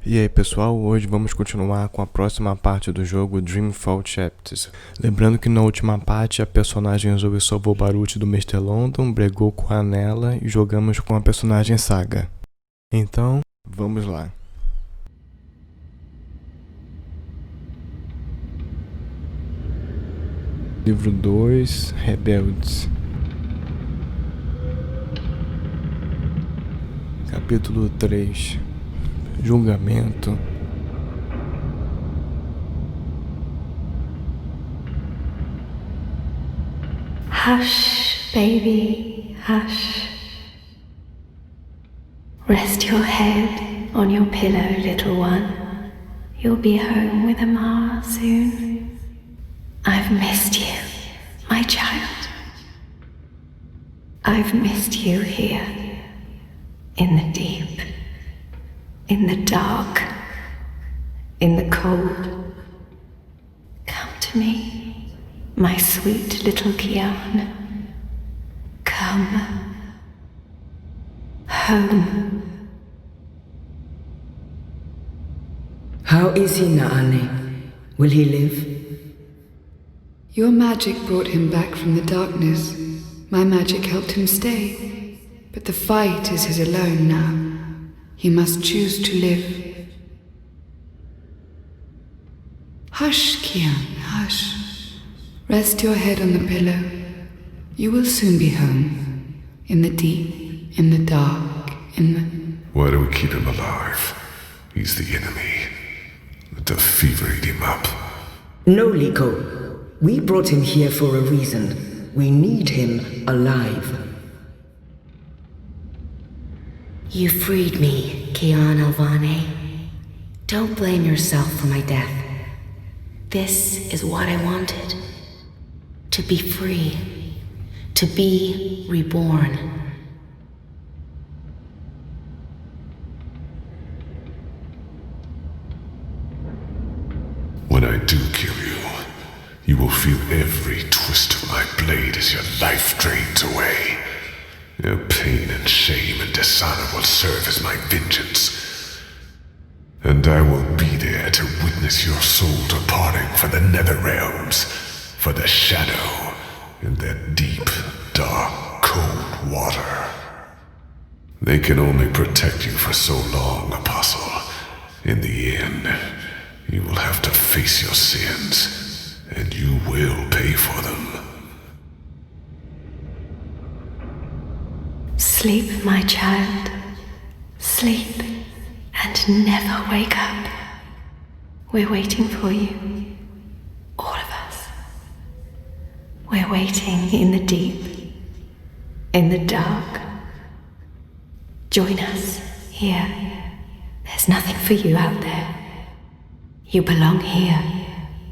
E aí pessoal, hoje vamos continuar com a próxima parte do jogo Dreamfall Chapters. Lembrando que na última parte a personagem Zoe salvou o Baruch do Mr. London, bregou com a Nela e jogamos com a personagem Saga. Então, vamos lá. Livro 2, Rebeldes. Capítulo 3, Julgamento. Hush, baby, hush. Rest your head on your pillow, little one. You'll be home with Ma soon. I've missed you, my child. I've missed you here, in the deep, in the dark, in the cold. Come to me, my sweet little Kian. Come home. How is he, Naane? Will he live? Your magic brought him back from the darkness. My magic helped him stay. But the fight is his alone now. He must choose to live. Hush, Kian, hush. Rest your head on the pillow. You will soon be home. In the deep, in the dark, in the... Why do we keep him alive? He's the enemy. Let the fever eat him up. No, Liko. We brought him here for a reason. We need him alive. You freed me, Kian Alvane. Don't blame yourself for my death. This is what I wanted. To be free. To be reborn. When I do kill you, you will feel every twist of my blade as your life drains away. Your pain and shame and dishonor will serve as my vengeance. And I will be there to witness your soul departing for the nether realms, for the shadow in that deep, dark, cold water. They can only protect you for so long, Apostle. In the end, you will have to face your sins, and you will pay for them. Sleep, my child. Sleep and never wake up. We're waiting for you. All of us. We're waiting in the deep, in the dark. Join us here. There's nothing for you out there. You belong here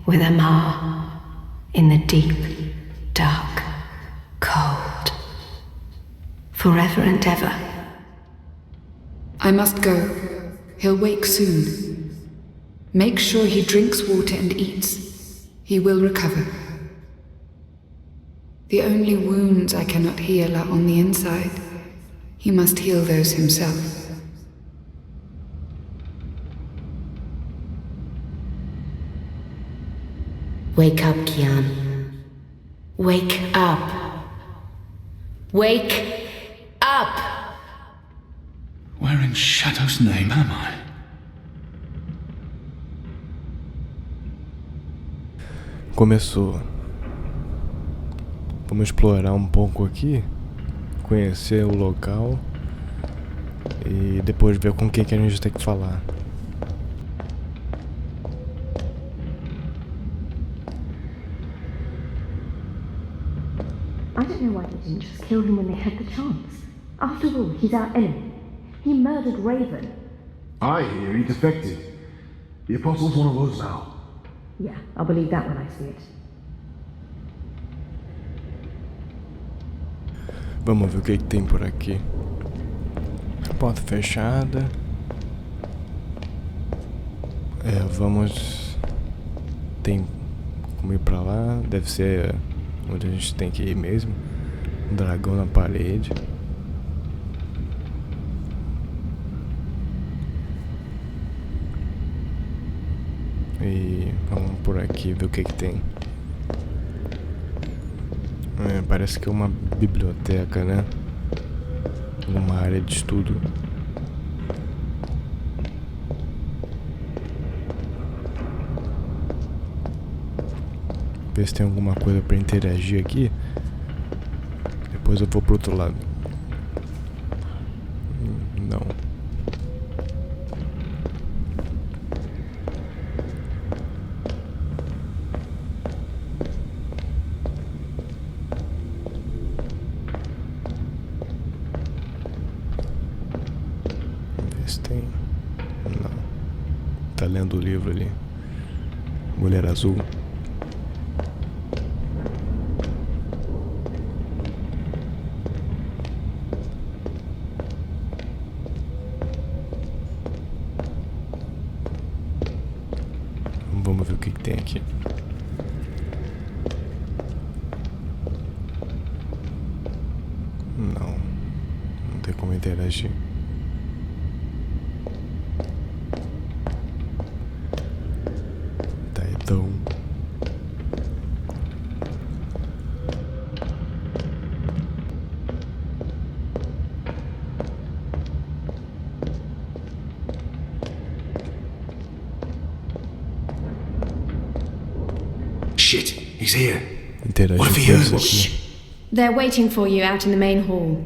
with Amar in the deep, dark, cold. Forever and ever. I must go. He'll wake soon. Make sure he drinks water and eats. He will recover. The only wounds I cannot heal are on the inside. He must heal those himself. Wake up, Kian. Wake up. Wake up! Where in Shadow's name am I? Começou. Vamos explorar um pouco aqui, conhecer o local e depois ver com quem que a gente tem que falar. I don't know why they didn't just kill him when they had the chance. After all, he's our enemy. He murdered Raven. I hear he defected. The Apostle's one of us now. Yeah, I'll believe that when I see it. Vamos ver o que tem por aqui. Porta fechada. Vamos... Tem como ir pra lá. Deve ser onde a gente tem que ir mesmo. Um dragão na parede. E vamos por aqui ver o que tem. Parece que é uma biblioteca, né? Uma área de estudo. Ver se tem alguma coisa pra interagir aqui. Depois eu vou pro outro lado. Não. Ver se tem. Não. Tá lendo o livro ali. Mulher Azul. Vamos ver o que tem aqui. Não tem como interagir. Tá, então. Shit, he's here. Interagir What have com you isso heard? aqui. They're waiting for you out in the main hall.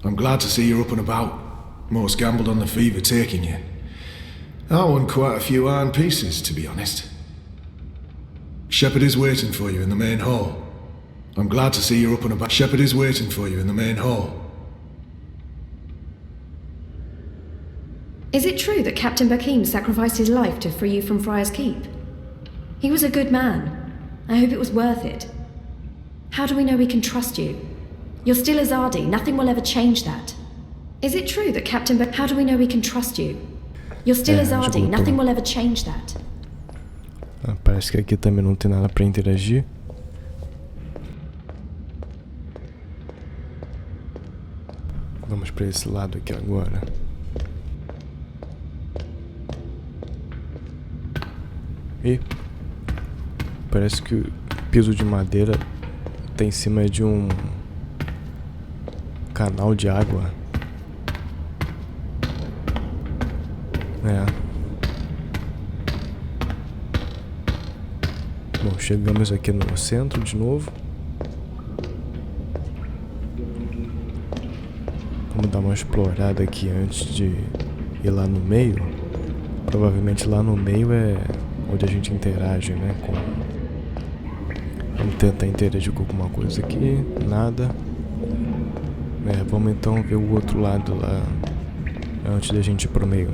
I'm glad to see you're up and about. Most gambled on the fever taking you. I won quite a few iron pieces, to be honest. Shepard is waiting for you in the main hall. I'm glad to see you're up and about. Shepard is waiting for you in the main hall. Is it true that Captain Bakim sacrificed his life to free you from Friar's Keep? He was a good man. I hope it was worth it. How do we know we can trust you? You're still Azadi. Nothing will ever change that. Is it true that Captain How do we know we can trust you? You're still Azadi. Nothing will ever change that. Parece que aqui também não tem nada pra interagir. Vamos pra esse lado aqui agora. E parece que o piso de madeira tá em cima de um canal de água. Bom, chegamos aqui no centro de novo. Vamos dar uma explorada aqui antes de ir lá no meio. Provavelmente lá no meio é onde a gente interage, né? Vamos tentar interagir com alguma coisa aqui. Nada. Vamos então ver o outro lado lá antes da gente ir pro meio.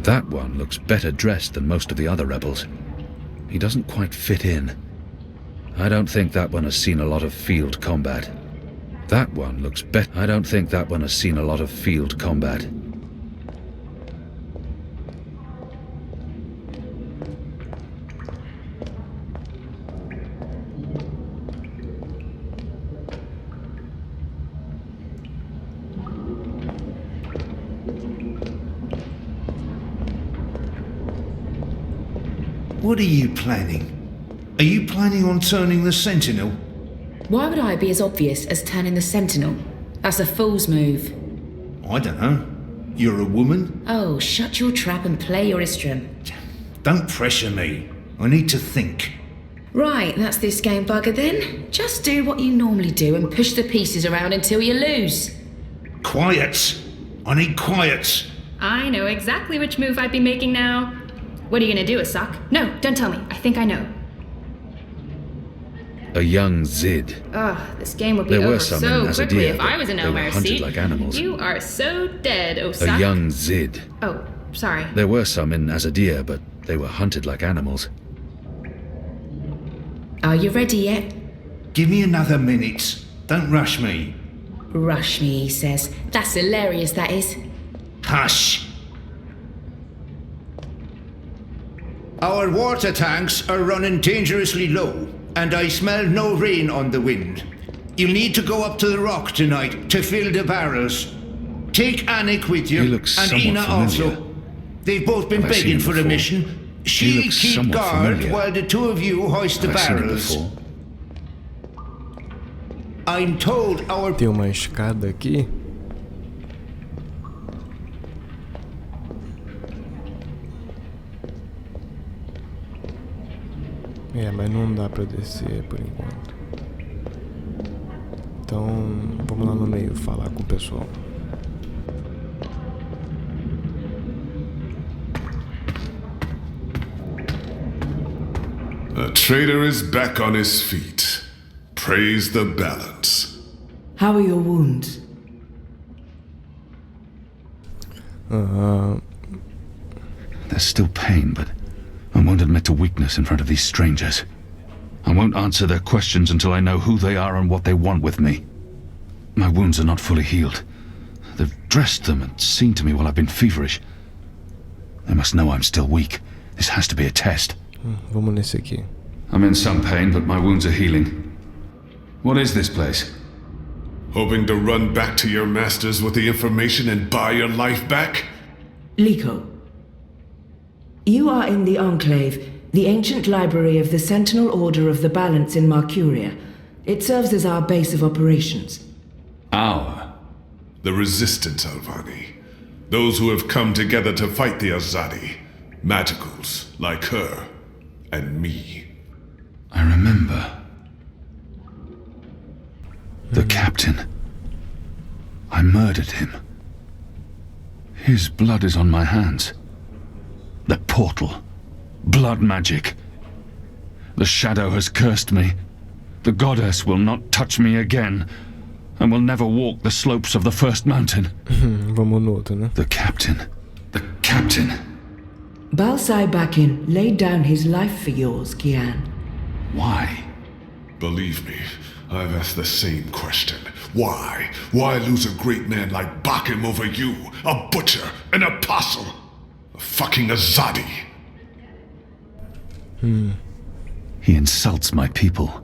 That one looks better dressed than most of the other rebels. He doesn't quite fit in. I don't think that one has seen a lot of field combat. That one looks better. I don't think that one has seen a lot of field combat. What are you planning? Are you planning on turning the Sentinel? Why would I be as obvious as turning the Sentinel? That's a fool's move. I don't know. You're a woman? Oh, shut your trap and play your Istram. Don't pressure me. I need to think. Right, that's this game bugger then. Just do what you normally do and push the pieces around until you lose. Quiet! I need quiet! I know exactly which move I'd be making now. What are you gonna do, Asak? No, don't tell me. I think I know. A young Zid. Ugh, this game would be There were over some so in quickly Azadir, if I was in they were Elmer's hunted seat. like animals. You are so dead, Osak. A young Zid. Oh, sorry. There were some in Azadir, but they were hunted like animals. Are you ready yet? Give me another minute. Don't rush me. Rush me, he says. That's hilarious, that is. Hush! Our water tanks are running dangerously low. and I smell no rain on the wind. You'll need to go up to the rock tonight to fill the barrels. Take Anik with you, He looks and somewhat Ina familiar. also. They've both been Have I seen begging him for a before? mission. He She'll looks keep somewhat guard familiar. while the two of you hoist the Have I seen him barrels. before? I'm told our Tem uma escada aqui. É, mas não dá pra descer por enquanto. Então, vamos lá no meio falar com o pessoal. A traitor is back on his feet. Praise the balance. How are your wounds? There's still pain, but I won't admit to weakness in front of these strangers. I won't answer their questions until I know who they are and what they want with me. My wounds are not fully healed. They've dressed them and seen to me while I've been feverish. They must know I'm still weak. This has to be a test. Vamos nesse aqui. I'm in some pain, but my wounds are healing. What is this place? Hoping to run back to your masters with the information and buy your life back? Liko, you are in the Enclave, the ancient library of the Sentinel Order of the Balance in Marcuria. It serves as our base of operations. Our? The Resistance, Alvani. Those who have come together to fight the Azadi. Magicals, like her. And me. I remember. The captain. I murdered him. His blood is on my hands. That portal. Blood magic. The shadow has cursed me. The goddess will not touch me again. And will never walk the slopes of the first mountain. Vamos no outro, né? The captain. The captain. Balsai Bakin laid down his life for yours, Kian. Why? Believe me, I've asked the same question. Why? Why lose a great man like Bakim over you? A butcher, an apostle, a fucking Azadi. He insults my people.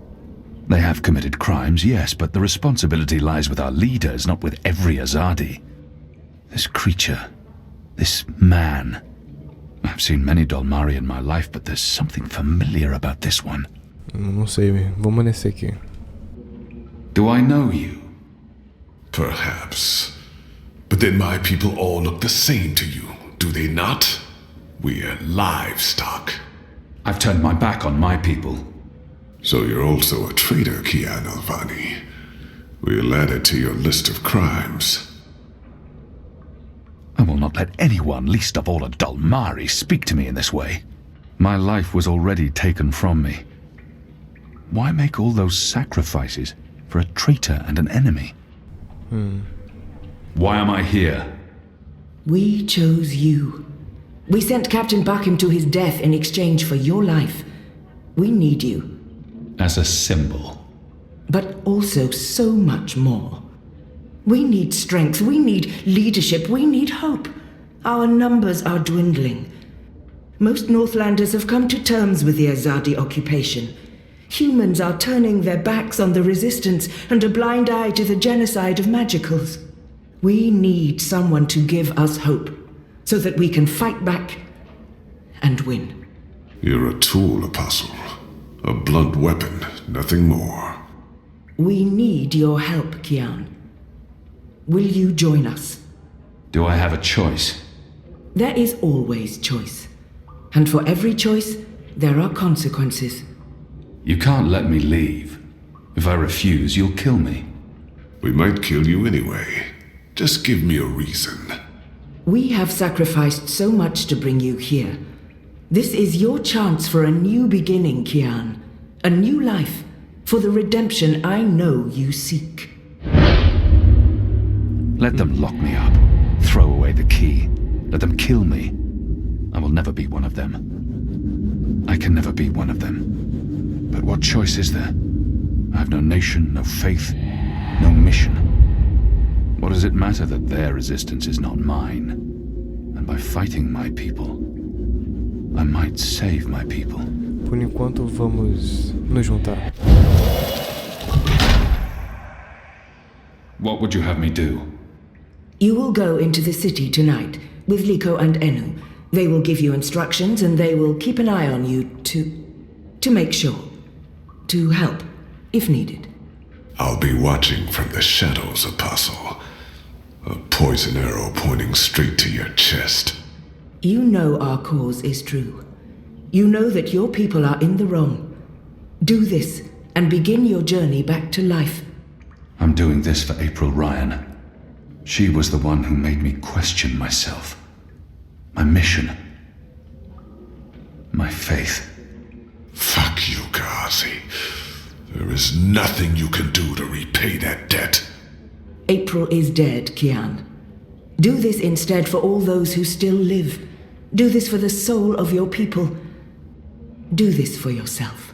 They have committed crimes, yes, but the responsibility lies with our leaders, not with every Azadi. This creature, this man. I've seen many Dolmari in my life, but there's something familiar about this one. Não sei, vamos nesse aqui. Do I know you? Perhaps. But then my people all look the same to you, do they not? We're livestock. I've turned my back on my people. So you're also a traitor, Kian Alvani. We'll add it to your list of crimes. I will not let anyone, least of all a Dolmari, speak to me in this way. My life was already taken from me. Why make all those sacrifices for a traitor and an enemy? Why am I here? We chose you. We sent Captain Bakim to his death in exchange for your life. We need you. As a symbol. But also so much more. We need strength, we need leadership, we need hope. Our numbers are dwindling. Most Northlanders have come to terms with the Azadi occupation. Humans are turning their backs on the resistance and a blind eye to the genocide of magicals. We need someone to give us hope, so that we can fight back and win. You're a tool, Apostle. A blunt weapon, nothing more. We need your help, Kian. Will you join us? Do I have a choice? There is always choice. And for every choice, there are consequences. You can't let me leave. If I refuse, you'll kill me. We might kill you anyway. Just give me a reason. We have sacrificed so much to bring you here. This is your chance for a new beginning, Kian. A new life, for the redemption I know you seek. Let them lock me up. Throw away the key. Let them kill me. I will never be one of them. I can never be one of them. But what choice is there? I have no nation, no faith, no mission. What does it matter that their resistance is not mine? And by fighting my people, I might save my people. Por enquanto, vamos nos juntar. What would you have me do? You will go into the city tonight with Liko and Enu. They will give you instructions and they will keep an eye on you to make sure. To help, if needed. I'll be watching from the shadows, Apostle. A poison arrow pointing straight to your chest. You know our cause is true. You know that your people are in the wrong. Do this and begin your journey back to life. I'm doing this for April Ryan. She was the one who made me question myself. My mission. My faith. Fuck you, Gazi. There is nothing you can do to repay that debt. April is dead, Kian. Do this instead for all those who still live. Do this for the soul of your people. Do this for yourself.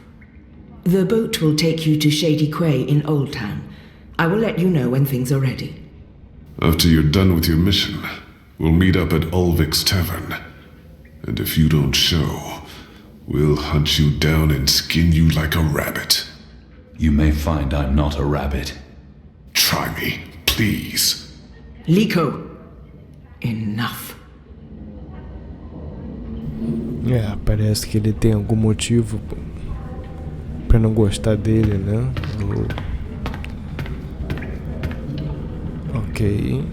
The boat will take you to Shady Quay in Old Town. I will let you know when things are ready. After you're done with your mission, we'll meet up at Ulvik's Tavern. And if you don't show, we'll hunt you down and skin you like a rabbit. You may find I'm not a rabbit. Try me, please. Liko, enough. Parece que ele tem algum motivo pra não gostar dele, né? Ok.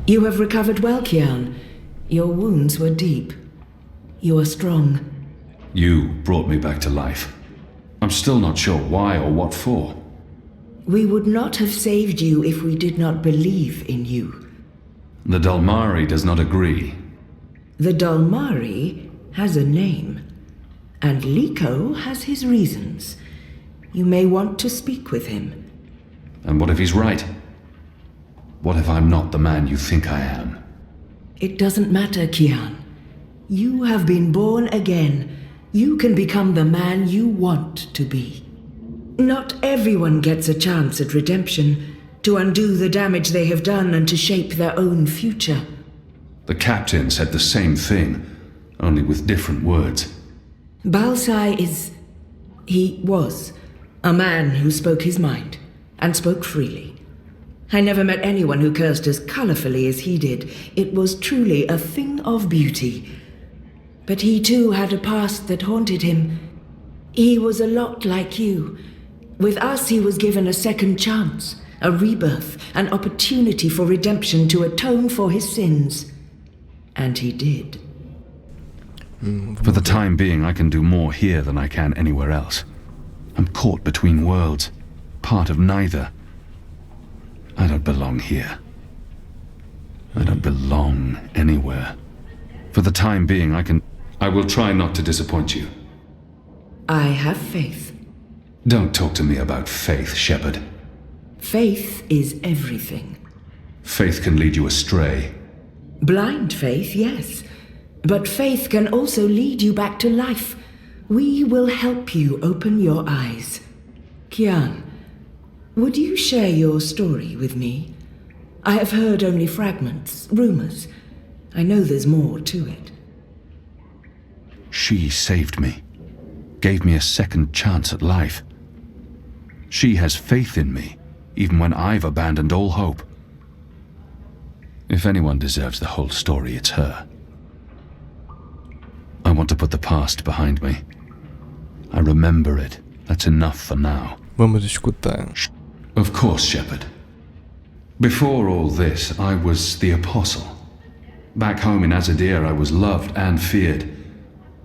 You have recovered well, Kian. Your wounds were deep. You are strong. You brought me back to life. I'm still not sure why or what for. We would not have saved you if we did not believe in you. The Dalmari does not agree. The Dalmari has a name, and Liko has his reasons. You may want to speak with him. And what if he's right? What if I'm not the man you think I am? It doesn't matter, Kian. You have been born again. You can become the man you want to be. Not everyone gets a chance at redemption, to undo the damage they have done and to shape their own future. The captain said the same thing, only with different words. Balsai he was a man who spoke his mind, and spoke freely. I never met anyone who cursed as colorfully as he did. It was truly a thing of beauty. But he too had a past that haunted him. He was a lot like you. With us, he was given a second chance, a rebirth, an opportunity for redemption to atone for his sins. And he did. For the time being, I can do more here than I can anywhere else. I'm caught between worlds, part of neither. I don't belong here. I don't belong anywhere. For the time being, I will try not to disappoint you. I have faith. Don't talk to me about faith, Shepard. Faith is everything. Faith can lead you astray. Blind faith, yes. But faith can also lead you back to life. We will help you open your eyes. Kian, would you share your story with me? I have heard only fragments, rumors. I know there's more to it. She saved me. Gave me a second chance at life. She has faith in me, even when I've abandoned all hope. If anyone deserves the whole story, it's her. I want to put the past behind me. I remember it. That's enough for now. Vamos escutar. Of course, Shepard. Before all this, I was the Apostle. Back home in Azadir, I was loved and feared.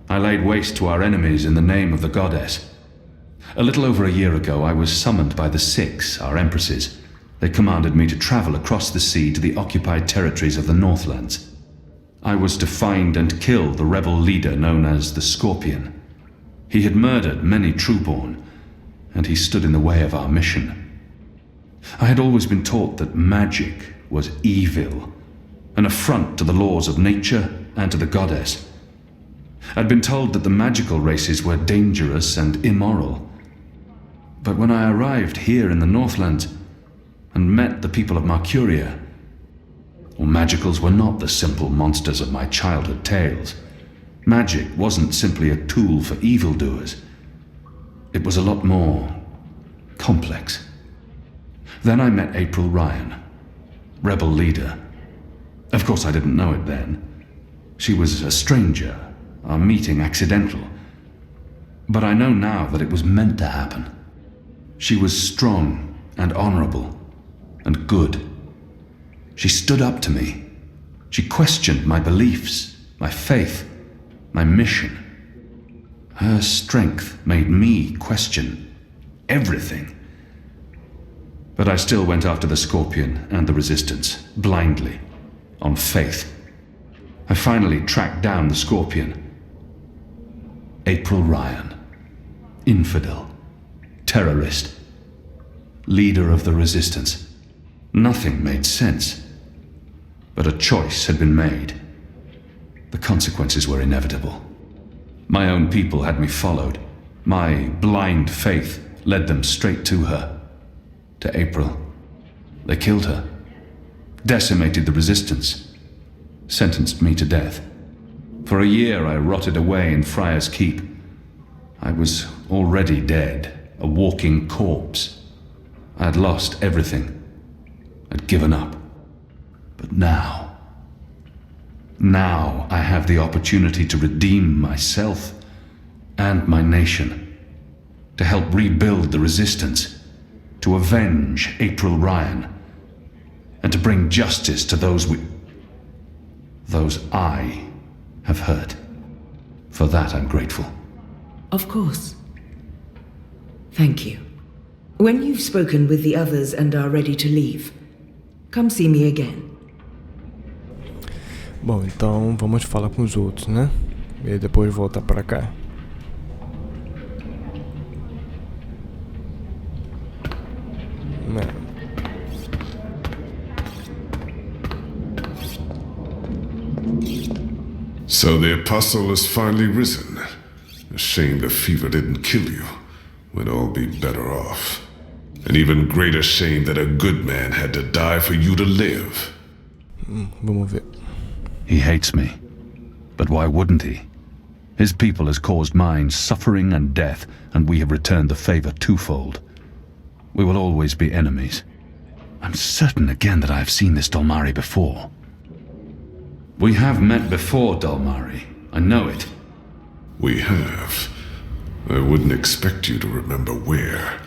I laid waste to our enemies in the name of the goddess. A little over a year ago, I was summoned by the Six, our empresses. They commanded me to travel across the sea to the occupied territories of the Northlands. I was to find and kill the rebel leader known as the Scorpion. He had murdered many Trueborn, and he stood in the way of our mission. I had always been taught that magic was evil, an affront to the laws of nature and to the goddess. I'd been told that the magical races were dangerous and immoral. But when I arrived here in the Northlands, and met the people of Mercuria. Well, magicals were not the simple monsters of my childhood tales. Magic wasn't simply a tool for evildoers. It was a lot more complex. Then I met April Ryan, rebel leader. Of course, I didn't know it then. She was a stranger, our meeting accidental. But I know now that it was meant to happen. She was strong and honorable and good. She stood up to me. She questioned my beliefs, my faith, my mission. Her strength made me question everything. But I still went after the Scorpion and the Resistance, blindly, on faith. I finally tracked down the Scorpion. April Ryan. Infidel. Terrorist. Leader of the Resistance. Nothing made sense. But a choice had been made. The consequences were inevitable. My own people had me followed. My blind faith led them straight to her. To April. They killed her. Decimated the Resistance. Sentenced me to death. For a year I rotted away in Friar's Keep. I was already dead, a walking corpse. I had lost everything. I'd given up. But now I have the opportunity to redeem myself and my nation, to help rebuild the Resistance, to avenge April Ryan, and to bring justice to those I have hurt. For that I'm grateful. Of course. Thank you. When you've spoken with the others and are ready to leave, come see me again. Bom, então vamos falar com os outros, né? E depois voltar pra cá. So the Apostle has finally risen. A shame the fever didn't kill you. We'd all be better off. An even greater shame that a good man had to die for you to live. Vamos ver. He hates me. But why wouldn't he? His people has caused mine suffering and death, and we have returned the favor twofold. We will always be enemies. I'm certain again that I have seen this Dalmari before. We have met before, Dalmari. I know it. We have. I wouldn't expect you to remember where.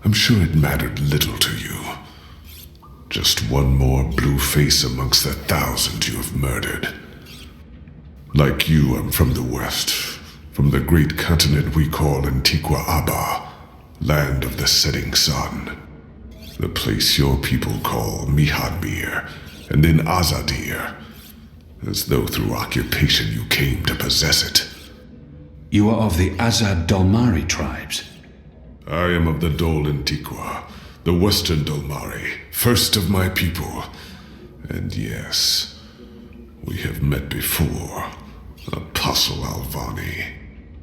I'm sure it mattered little to you. Just one more blue face amongst the thousand you have murdered. Like you, I'm from the west, from the great continent we call Antigua Aba, land of the setting sun. The place your people call Mihadmir, and then Azadir, as though through occupation you came to possess it. You are of the Azad Dalmari tribes. I am of the Dol Antigua, the western Dalmari, first of my people. And yes, we have met before, Apostle Alvani.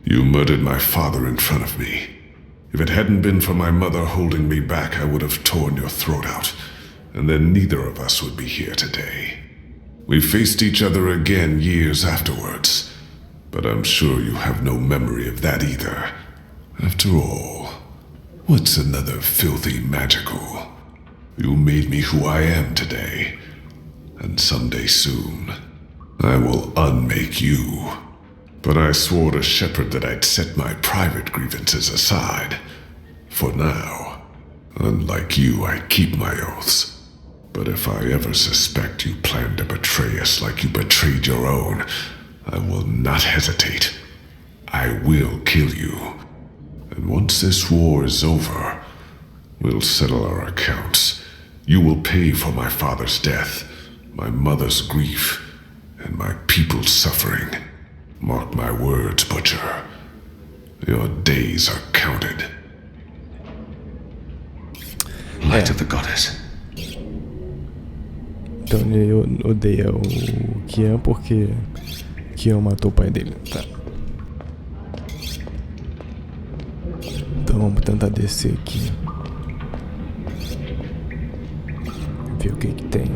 You murdered my father in front of me. If it hadn't been for my mother holding me back, I would have torn your throat out, and then neither of us would be here today. We faced each other again years afterwards, but I'm sure you have no memory of that either. After all, what's another filthy magical? You made me who I am today, and someday soon, I will unmake you. But I swore to Shepard that I'd set my private grievances aside. For now, unlike you, I keep my oaths. But if I ever suspect you plan to betray us like you betrayed your own, I will not hesitate. I will kill you. And once this war is over, we'll settle our accounts. You will pay for my father's death, my mother's grief, and my people's suffering. Mark my words, Butcher. Your days are counted. Light of the Goddess. Então ele odeia o Kian porque Kian matou o pai dele. Tá. Então vamos tentar descer aqui. ver o que tem.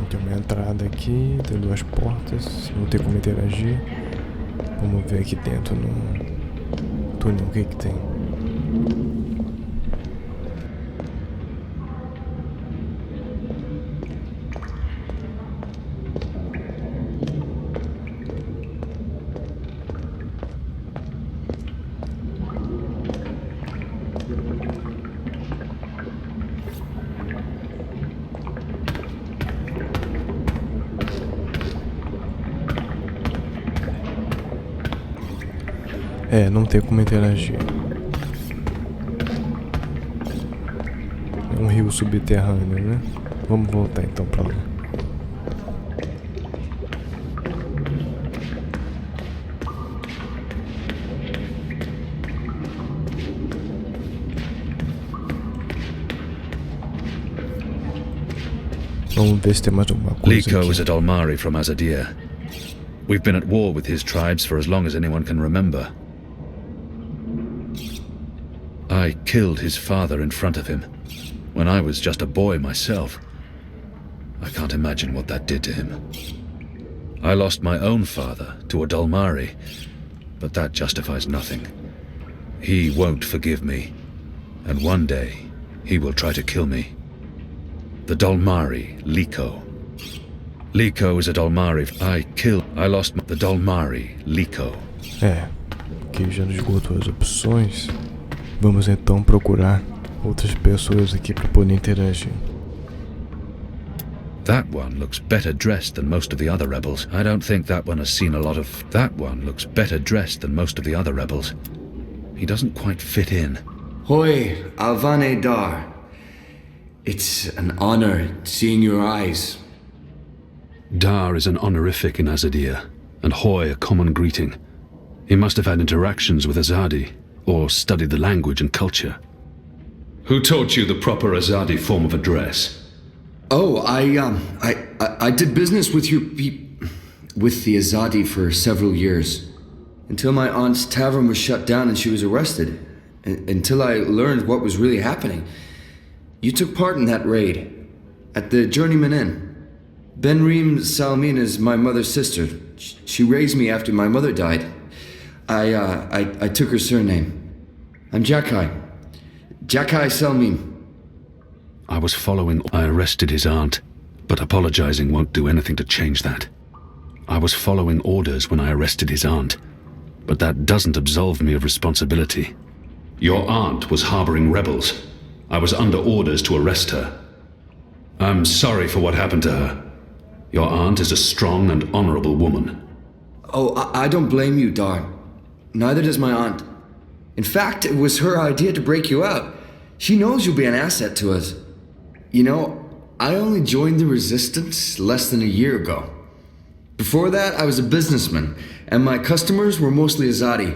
Tem uma entrada aqui, tem 2 portas, não tem como interagir. Vamos ver aqui dentro no túnel o que tem. Não tem como interagir. É um rio subterrâneo, né? Vamos voltar então pra lá. Vamos ver se tem mais alguma coisa Liko aqui. is a Dalmari from Azadir. We've been at war with his tribes for as long as anyone can remember. I killed his father in front of him, when I was just a boy myself. I can't imagine what that did to him. I lost my own father to a Dalmari, but that justifies nothing. He won't forgive me, and one day he will try to kill me. The Dalmari, Liko. Liko is a Dalmari. I lost the Dalmari, Liko. Aqui já esgotou as opções. Vamos então procurar outras pessoas aqui para poder interagir. That one looks better dressed than most of the other rebels. I don't think that one has seen a lot of... That one looks better dressed than most of the other rebels. He doesn't quite fit in. Hoi, Alvane Dar. It's an honor seeing your eyes. Dar is an honorific in Azadir, and Hoi a common greeting. He must have had interactions with Azadi, or studied the language and culture. Who taught you the proper Azadi form of address? Oh, I did business with with the Azadi for several years. Until my aunt's tavern was shut down and she was arrested. Until I learned what was really happening. You took part in that raid. At the Journeyman Inn. Benreem Salmin is my mother's sister. She raised me after my mother died. I took her surname. I'm Jakai. Jakai Salmin. I arrested his aunt, but apologizing won't do anything to change that. I was following orders when I arrested his aunt, but that doesn't absolve me of responsibility. Your aunt was harboring rebels. I was under orders to arrest her. I'm sorry for what happened to her. Your aunt is a strong and honorable woman. Oh, I don't blame you, Dar. Neither does my aunt. In fact, it was her idea to break you out. She knows you'll be an asset to us. You know, I only joined the Resistance less than a year ago. Before that, I was a businessman, and my customers were mostly Azadi.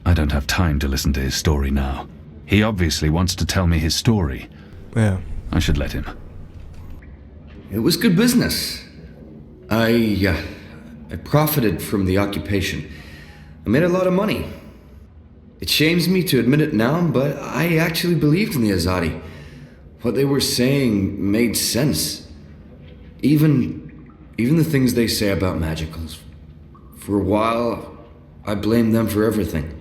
I don't have time to listen to his story now. He obviously wants to tell me his story. Yeah. I should let him. It was good business. I profited from the occupation. I made a lot of money. It shames me to admit it now, but I actually believed in the Azadi. What they were saying made sense. Even the things they say about magicals. For a while, I blamed them for everything.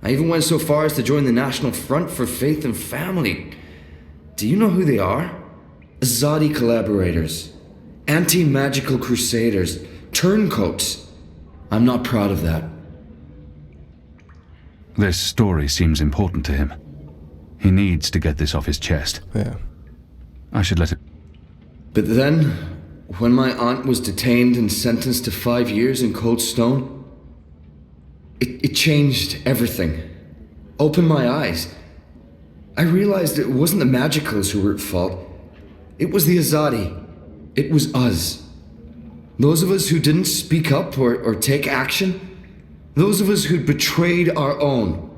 I even went so far as to join the National Front for Faith and Family. Do you know who they are? Azadi collaborators. Anti-magical crusaders. Turncoats. I'm not proud of that. This story seems important to him. He needs to get this off his chest. Yeah. I should let him. But then, when my aunt was detained and sentenced to 5 years in Cold Stone, it changed everything. Opened my eyes. I realized it wasn't the magicals who were at fault. It was the Azadi. It was us. Those of us who didn't speak up or take action. Those of us who'd betrayed our own.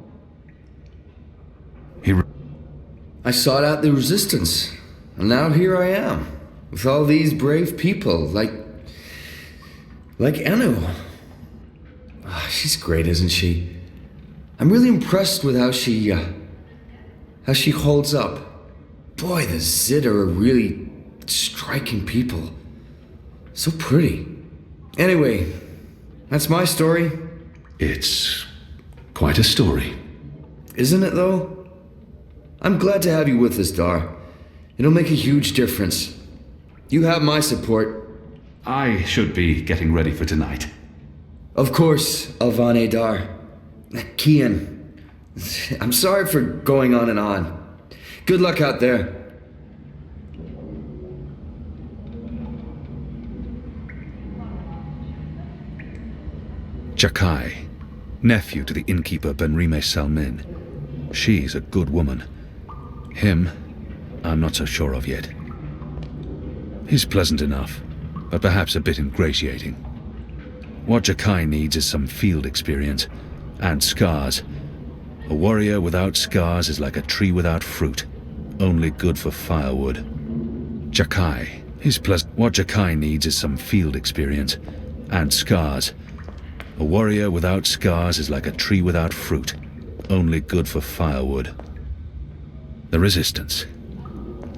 I sought out the resistance. And now here I am. With all these brave people, like Anu. Oh, she's great, isn't she? I'm really impressed with how she holds up. Boy, the Zid are really striking people. So pretty. Anyway, that's my story. It's quite a story. Isn't it, though? I'm glad to have you with us, Dar. It'll make a huge difference. You have my support. I should be getting ready for tonight. Of course, Alvane Dar. Kian, I'm sorry for going on and on. Good luck out there. Jakai, nephew to the innkeeper Benrime Salmin. She's a good woman. Him, I'm not so sure of yet. He's pleasant enough, but perhaps a bit ingratiating. What Jakai needs is some field experience, and scars. A warrior without scars is like a tree without fruit, only good for firewood. Jakai, what Jakai needs is some field experience, and scars. A warrior without scars is like a tree without fruit, only good for firewood. The Resistance.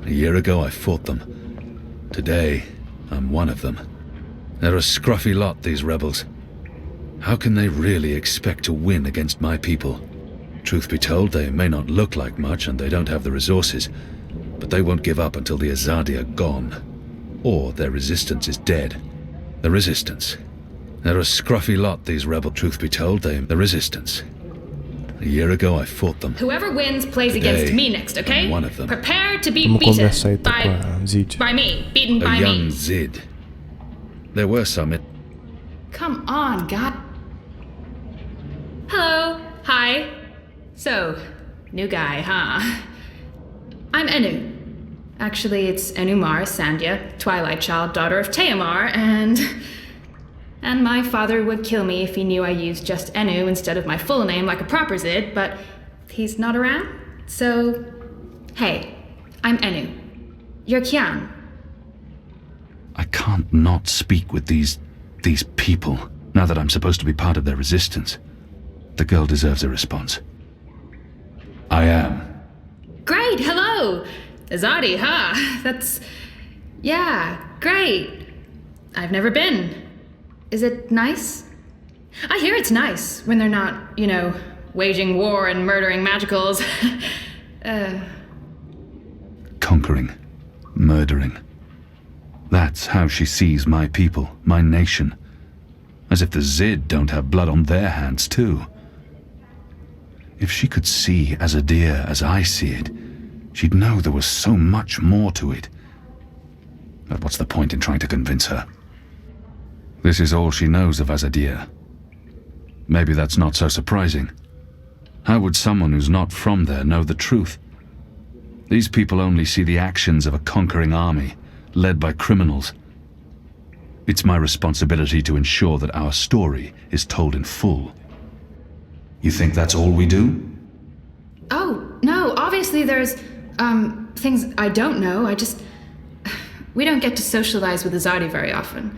A year ago I fought them. Today, I'm one of them. They're a scruffy lot, these rebels. How can they really expect to win against my people? Truth be told, they may not look like much and they don't have the resources, but they won't give up until the Azadi are gone. Or their resistance is dead. The Resistance. They're a scruffy lot, these rebel. Truth be told, the Resistance. A year ago I fought them. Whoever wins plays Today, against me next, okay? I'm one of them. Prepare to be Vamos beaten conversar então com a Zid. by me. Beaten A by young me. Zid. There were some. Come on, God. Hello. Hi. So, new guy, huh? I'm Enu. Actually, it's Enumar Sandhya, Twilight Child, daughter of Teomar, and my father would kill me if he knew I used just Enu instead of my full name like a proper Zid, but he's not around. So, hey, I'm Enu. You're Kian. I can't not speak with these people, now that I'm supposed to be part of their resistance. The girl deserves a response. I am. Great, hello! Azadi, huh? Yeah, great. I've never been. Is it nice? I hear it's nice when they're not, waging war and murdering magicals. Conquering. Murdering. That's how she sees my people, my nation. As if the Zid don't have blood on their hands, too. If she could see Azadir as I see it, she'd know there was so much more to it. But what's the point in trying to convince her? This is all she knows of Azadir. Maybe that's not so surprising. How would someone who's not from there know the truth? These people only see the actions of a conquering army, led by criminals. It's my responsibility to ensure that our story is told in full. You think that's all we do? Oh, no, obviously there's, things I don't know. We don't get to socialize with Azadi very often.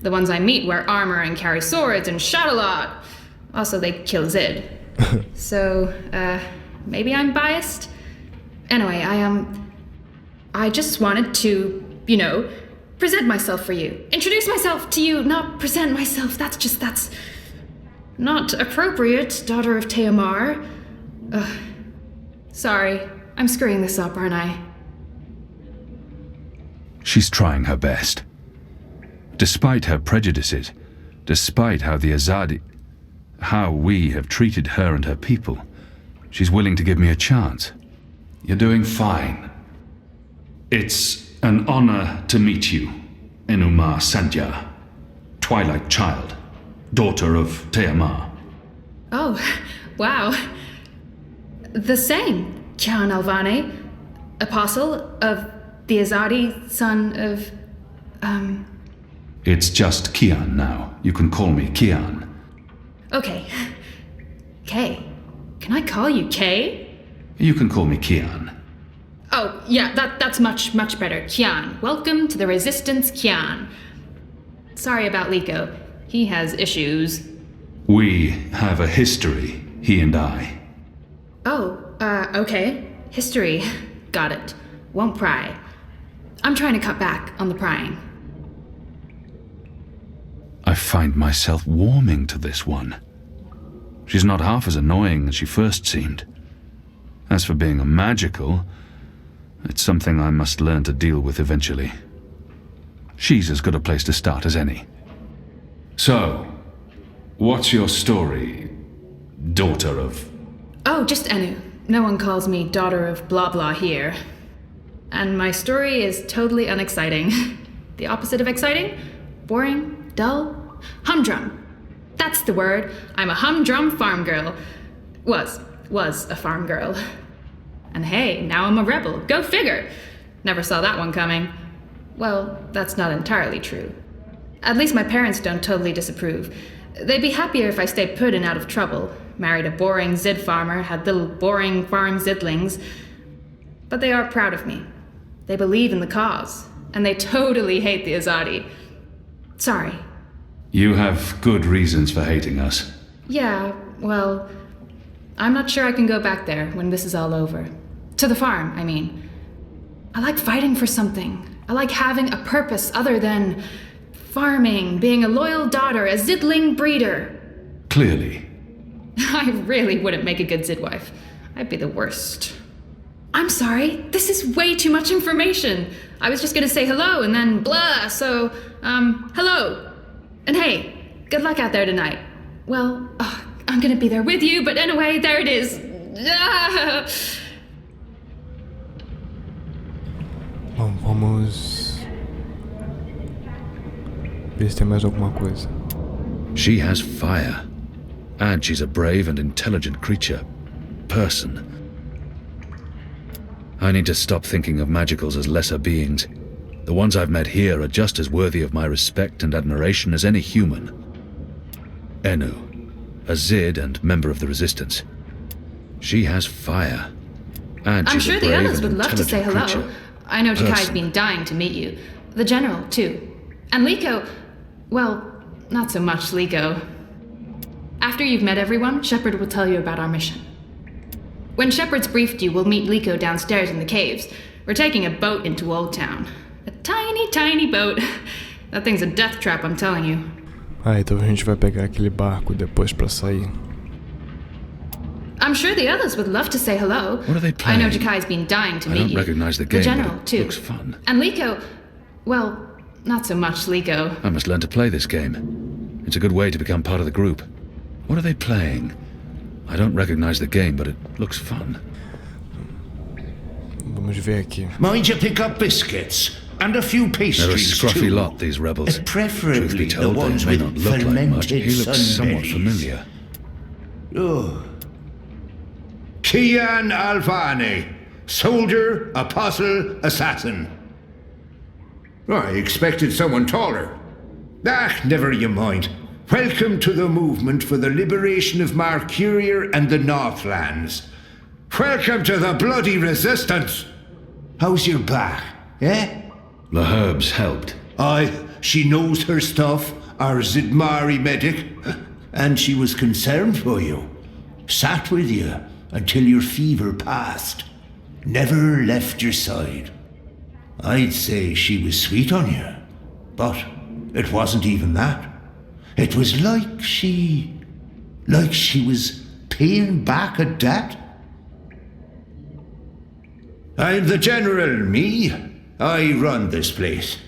The ones I meet wear armor and carry swords and shout a lot. Also, they kill Zid. So, maybe I'm biased? Anyway, I just wanted to, present myself for you. Introduce myself to you, not present myself. That's not appropriate, daughter of Teomar. Sorry, I'm screwing this up, aren't I? She's trying her best. Despite her prejudices, despite how we have treated her and her people, she's willing to give me a chance. You're doing fine. It's an honor to meet you, Enumar Sandhya, Twilight Child, daughter of Teomar. Oh, wow. The same, Kian Alvane, apostle of the Azadi, son of, It's just Kian now. You can call me Kian. Okay. Kay. Can I call you Kay? You can call me Kian. Oh, yeah, that's much better. Kian. Welcome to the Resistance, Kian. Sorry about Liko. He has issues. We have a history, he and I. Oh, okay. History. Got it. Won't pry. I'm trying to cut back on the prying. I find myself warming to this one. She's not half as annoying as she first seemed. As for being a magical, it's something I must learn to deal with eventually. She's as good a place to start as any. So, what's your story, daughter of... Oh, just Enu. No one calls me daughter of blah blah here. And my story is totally unexciting. The opposite of exciting? Boring? Dull? Humdrum. That's the word. I'm a humdrum farm girl. Was a farm girl. And hey, now I'm a rebel. Go figure! Never saw that one coming. Well, that's not entirely true. At least my parents don't totally disapprove. They'd be happier if I stayed put and out of trouble. Married a boring Zid farmer, had little boring farm Zidlings. But they are proud of me. They believe in the cause. And they totally hate the Azadi. Sorry. You have good reasons for hating us. Yeah, well, I'm not sure I can go back there when this is all over. To the farm, I mean. I like fighting for something. I like having a purpose other than farming, being a loyal daughter, a Zidling breeder. Clearly. I really wouldn't make a good Zidwife. I'd be the worst. I'm sorry, this is way too much information. I was just gonna say hello and then blah, so, hello. And hey, good luck out there tonight. Well, I'm gonna be there with you, but anyway, there it is. Bom, vamos ver se tem mais alguma coisa. She has fire. And she's a brave and intelligent creature. Person. I need to stop thinking of magicals as lesser beings. The ones I've met here are just as worthy of my respect and admiration as any human. Enu, a Zid and member of the Resistance. She has fire. And I'm she's sure a the brave others and would love to say hello. intelligent creature. I know Jakai's Person. been dying to meet you. The General, too. And Liko, well, not so much Liko. After you've met everyone, Shepard will tell you about our mission. When Shepard's briefed you, we'll meet Liko downstairs in the caves. We're taking a boat into Old Town. A tiny, tiny boat. That thing's a death trap, I'm telling you. Ah, então a gente vai pegar aquele barco depois pra sair. I'm sure the others would love to say hello. What are they I know playing? Jakai's been dying to I meet don't you. recognize the game, The General, but it too. looks fun. And Liko, well, not so much Liko. I must learn to play this game. It's a good way to become part of the group. What are they playing? I don't recognize the game, but it looks fun. Vamos ver aqui. Mind you pick up biscuits and a few They're a pastries scruffy too. lot, these rebels. Preferably Truth be the told, ones they may with not look like much. fermented He looks somewhat sunberries. familiar. Oh. Kian Alvane, soldier, apostle, assassin. I expected someone taller. Never you mind. Welcome to the movement for the liberation of Marcuria and the Northlands. Welcome to the bloody resistance. How's your back, eh? The herbs helped. Aye, she knows her stuff, our Zidmari medic, and she was concerned for you. Sat with you until your fever passed. Never left your side. I'd say she was sweet on you, but it wasn't even that. It was like she was paying back a debt. I'm the General, me. I run this place.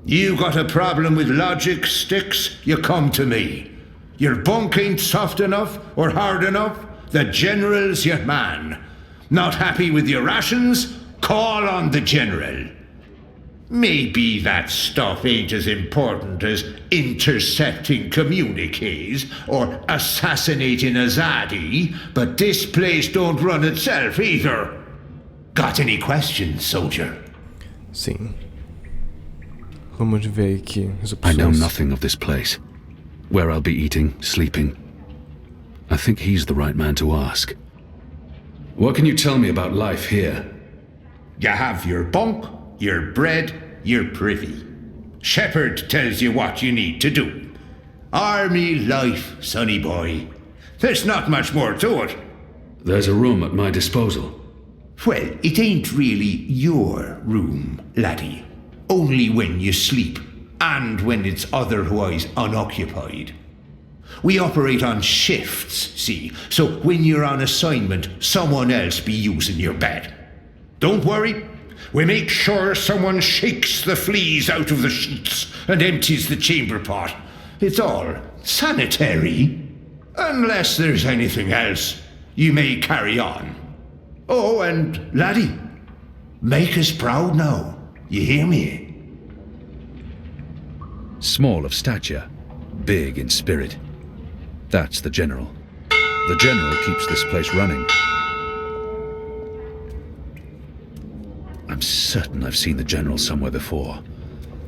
You got a problem with logic, Sticks, you come to me. Your bunk ain't soft enough or hard enough, the General's your man. Not happy with your rations? Call on the General. Maybe that stuff ain't as important as intercepting communiques or assassinating Azadi, but this place don't run itself either. Got any questions, soldier? Sim. Vamos ver aqui as I know opções. nothing of this place. Where I'll be eating, sleeping. I think he's the right man to ask. What can you tell me about life here? You have your bunk, your bread, your privy. Shepard tells you what you need to do. Army life, sonny boy. There's not much more to it. There's a room at my disposal. Well, it ain't really your room, laddie. Only when you sleep, and when it's otherwise unoccupied. We operate on shifts, see, so when you're on assignment, someone else be using your bed. Don't worry, we make sure someone shakes the fleas out of the sheets and empties the chamber pot. It's all sanitary. Unless there's anything else, you may carry on. Oh, and laddie, make us proud now, you hear me? Small of stature, big in spirit. That's the General. The General keeps this place running. I'm certain I've seen the General somewhere before,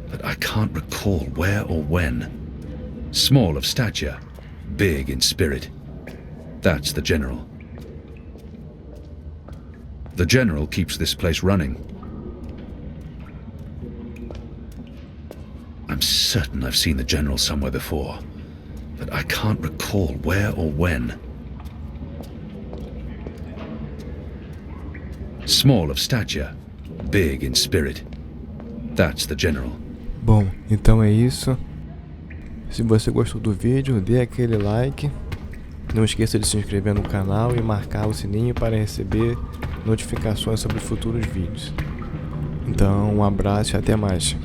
but I can't recall where or when. Small of stature, big in spirit. That's the General. The General keeps this place running. I'm certain I've seen the General somewhere before, but I can't recall where or when. Small of stature, big in spirit. That's the General. Bom, então é isso. Se você gostou do vídeo, dê aquele like. Não esqueça de se inscrever no canal e marcar o sininho para receber notificações sobre futuros vídeos. Então, um abraço e até mais.